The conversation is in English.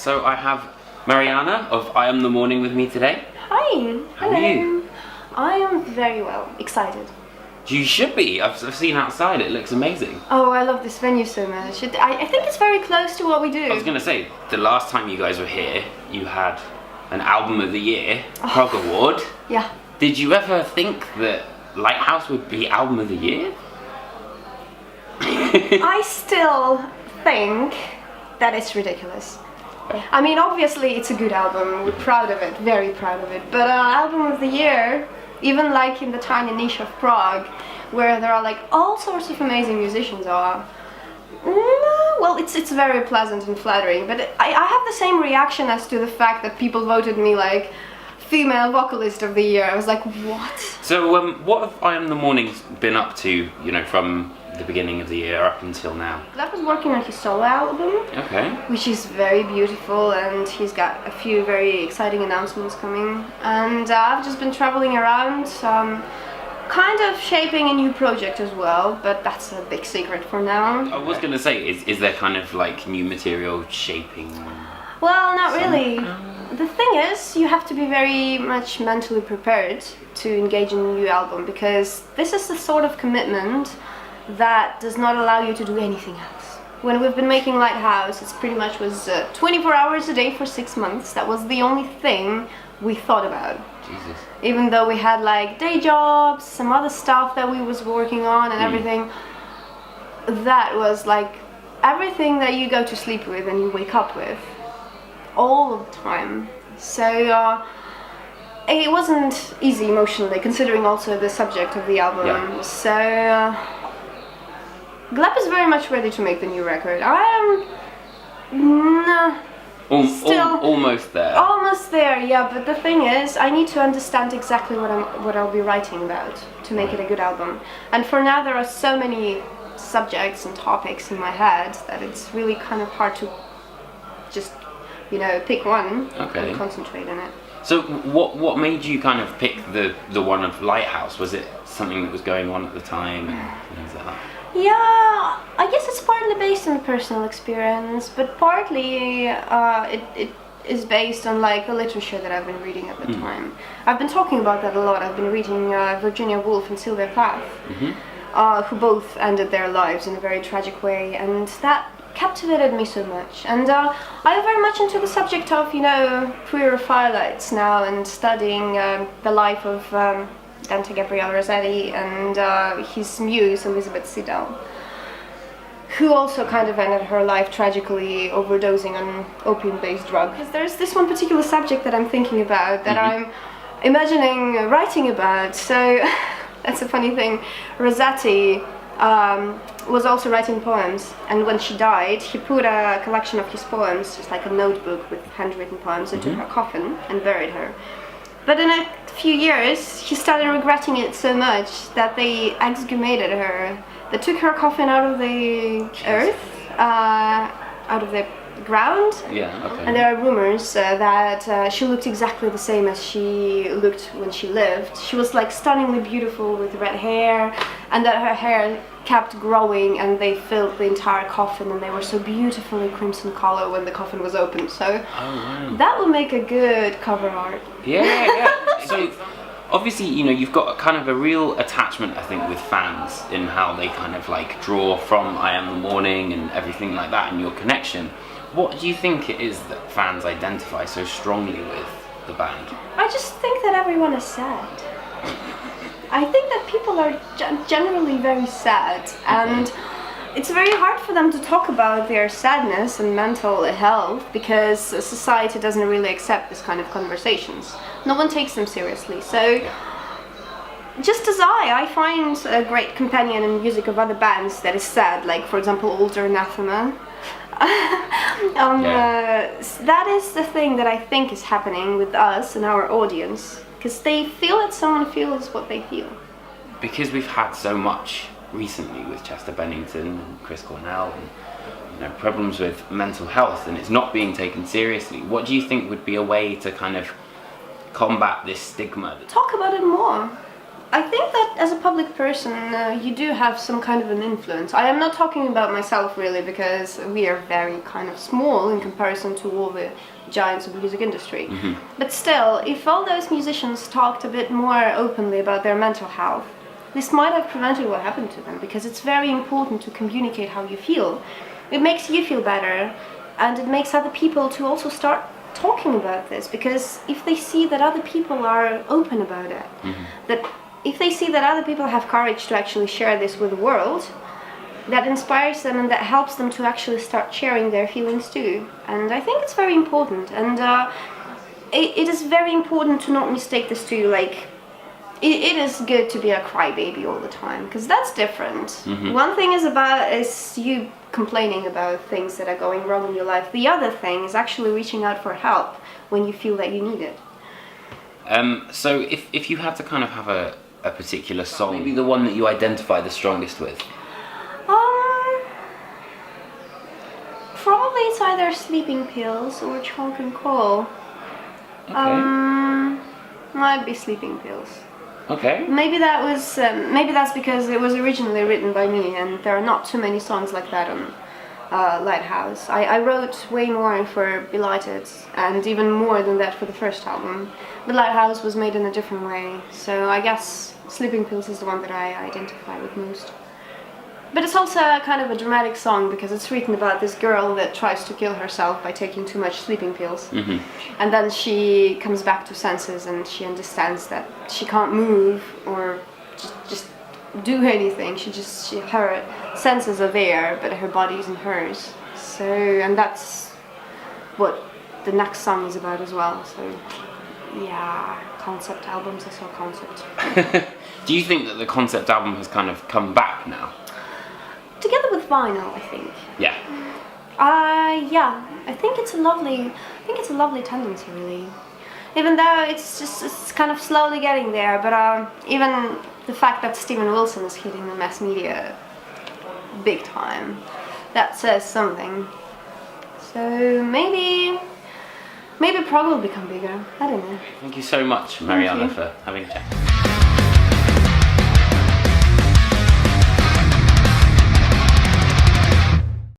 So I have Marjana of Iamthemorning with me today. Hi. How are you? I am very well, excited. You should be. I've seen outside. It looks amazing. Oh, I love this venue so much. I think it's very close to what we do. I was going to say, the last time you guys were here, you had an Album of the Year, Prog Award. Yeah. Did you ever think that Lighthouse would be Album of the Year? I still think that it's ridiculous. I mean, obviously it's a good album, we're proud of it, very proud of it, but Album of the Year, even like in the tiny niche of Prague, where there are like all sorts of amazing musicians well, it's very pleasant and flattering, but I have the same reaction as to the fact that people voted me like female vocalist of the year. I was like, what? So what have Iamthemorning's been up to, you know, from the beginning of the year up until now? Gleb was working on his solo album, okay, which is very beautiful, and he's got a few very exciting announcements coming. And I've just been traveling around, kind of shaping a new project as well, but that's a big secret for now. I was going to say, is there kind of like new material shaping? Well, not really. The thing is, you have to be very much mentally prepared to engage in a new album, because this is the sort of commitment that does not allow you to do anything else. When we've been making Lighthouse, it's pretty much was 24 hours a day for 6 months. That was the only thing we thought about. Jesus. Even though we had like day jobs, some other stuff that we was working on and everything, that was like everything that you go to sleep with and you wake up with all of the time. So it wasn't easy emotionally, considering also the subject of the album. Yeah. So Gleb is very much ready to make the new record. I am still almost there. Almost there, yeah. But the thing is, I need to understand exactly what I'll be writing about to make it a good album. And for now, there are so many subjects and topics in my head that it's really kind of hard to just, you know, pick one and concentrate on it. So what made you kind of pick the one of Lighthouse? Was it something that was going on at the time and things like that? Yeah, I guess it's partly based on personal experience, but partly it is based on like the literature that I've been reading at the time. I've been talking about that a lot. I've been reading Virginia Woolf and Sylvia Plath, who both ended their lives in a very tragic way, and that captivated me so much. And I'm very much into the subject of, you know, queer philites now, and studying the life of Dante Gabriel Rossetti and his muse Elizabeth Siddal, who also kind of ended her life tragically overdosing on opium-based drugs. Because there's this one particular subject that I'm thinking about, that I'm imagining writing about. So that's a funny thing. Rossetti was also writing poems, and when she died, he put a collection of his poems, just like a notebook with handwritten poems, into her coffin and buried her. But in a few years, he started regretting it so much that they exhumated her. They took her coffin out of the earth, out of the ground. Yeah, okay. And there are rumors that she looked exactly the same as she looked when she lived. She was like stunningly beautiful with red hair, and that her hair kept growing, and they filled the entire coffin, and they were so beautifully crimson color when the coffin was opened. So that would make a good cover art. Yeah. So obviously, you know, you've got kind of a real attachment, I think, with fans in how they kind of like draw from Iamthemorning and everything like that, and your connection. What do you think it is that fans identify so strongly with the band? I just think that everyone is sad. I think that people are generally very sad, and it's very hard for them to talk about their sadness and mental health, because society doesn't really accept this kind of conversations. No one takes them seriously. So just as I find a great companion in music of other bands that is sad, like for example older Anathema. That is the thing that I think is happening with us and our audience, because they feel that someone feels what they feel. Because we've had so much recently with Chester Bennington and Chris Cornell, and, you know, problems with mental health, and it's not being taken seriously. What do you think would be a way to kind of combat this stigma? Talk about it more. I think that as a public person, you do have some kind of an influence. I am not talking about myself really, because we are very kind of small in comparison to all the giants of the music industry. But still, if all those musicians talked a bit more openly about their mental health, this might have prevented what happened to them, because it's very important to communicate how you feel. It makes you feel better, and it makes other people to also start talking about this, because if they see that other people are open about it, that if they see that other people have courage to actually share this with the world, that inspires them and that helps them to actually start sharing their feelings too. And I think it's very important, and it is very important to not mistake this too, like, it is good to be a crybaby all the time, because that's different. One thing is you complaining about things that are going wrong in your life. The other thing is actually reaching out for help when you feel that you need it. So if you had to kind of have a particular song, maybe the one that you identify the strongest with? Probably it's either Sleeping Pills or Chalk and Coal. Okay. Might be Sleeping Pills. Okay. Maybe that's because it was originally written by me, and there are not too many songs like that on Lighthouse. I wrote way more for Delighted, and even more than that for the first album. But Lighthouse was made in a different way, so I guess Sleeping Pills is the one that I identify with most. But it's also kind of a dramatic song, because it's written about this girl that tries to kill herself by taking too much sleeping pills. And then she comes back to senses, and she understands that she can't move or just do anything. Her senses are there, but her body isn't hers. So, and that's what the next song is about as well. So, yeah, concept albums are so concept. Do you think that the concept album has kind of come back now? Together with vinyl, I think. Yeah. Yeah. I think it's a lovely tendency, really. Even though it's kind of slowly getting there, but even the fact that Steven Wilson is hitting the mass media big time, that says something. So maybe prog will become bigger. I don't know. Thank you so much, Marjana, for having a chat.